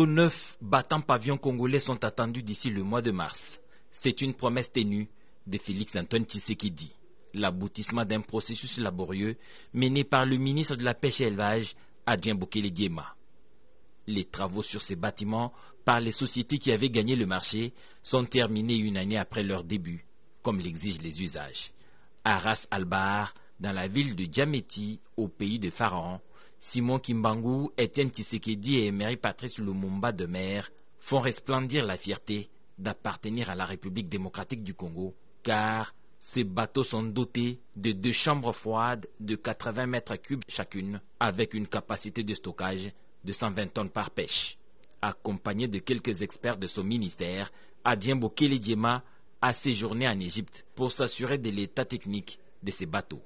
9 battants pavillons congolais sont attendus d'ici le mois de mars. C'est une promesse ténue de Félix-Antoine Tshisekedi. L'aboutissement d'un processus laborieux mené par le ministre de la Pêche et Élevage, Adrien Bokele-Diema. Les travaux sur ces bâtiments par les sociétés qui avaient gagné le marché sont terminés une année après leur début, comme l'exigent les usages. À Ras Al-Bahar, dans la ville de Djameti, au pays de Pharaon, Simon Kimbangu, Étienne Tshisekedi et Emery-Patrice Lumumba de Mer font resplendir la fierté d'appartenir à la République démocratique du Congo, car ces bateaux sont dotés de 2 chambres froides de 80 mètres cubes chacune, avec une capacité de stockage de 120 tonnes par pêche. Accompagné de quelques experts de son ministère, Adrien Bokele-Diema a séjourné en Égypte pour s'assurer de l'état technique de ces bateaux.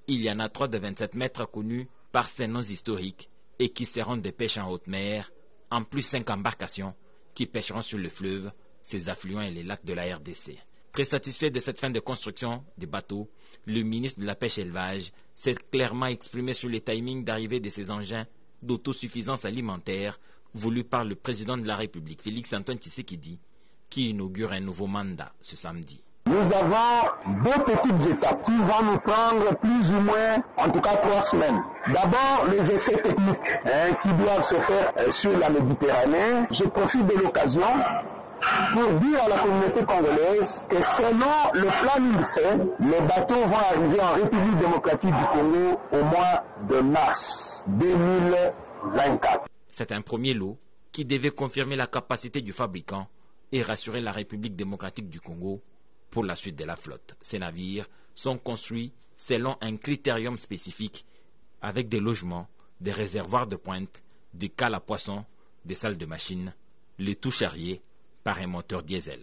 Il y en a 3 de 27 mètres connus par ses noms historiques et qui seront de pêche en haute mer, en plus 5 embarcations qui pêcheront sur le fleuve, ses affluents et les lacs de la RDC. Très satisfait de cette fin de construction des bateaux, le ministre de la Pêche et Élevage s'est clairement exprimé sur le timing d'arrivée de ces engins d'autosuffisance alimentaire voulus par le président de la République, Félix-Antoine Tshisekedi, qui inaugure un nouveau mandat ce samedi. Nous avons 2 petites étapes qui vont nous prendre plus ou moins, en tout cas 3 semaines. D'abord, les essais techniques qui doivent se faire sur la Méditerranée. Je profite de l'occasion pour dire à la communauté congolaise que selon le plan fait, les bateaux vont arriver en République démocratique du Congo au mois de mars 2024. C'est un premier lot qui devait confirmer la capacité du fabricant et rassurer la République démocratique du Congo pour la suite de la flotte. Ces navires sont construits selon un critérium spécifique avec des logements, des réservoirs de pointe, des cales à poissons, des salles de machines, le tout charrié par un moteur diesel.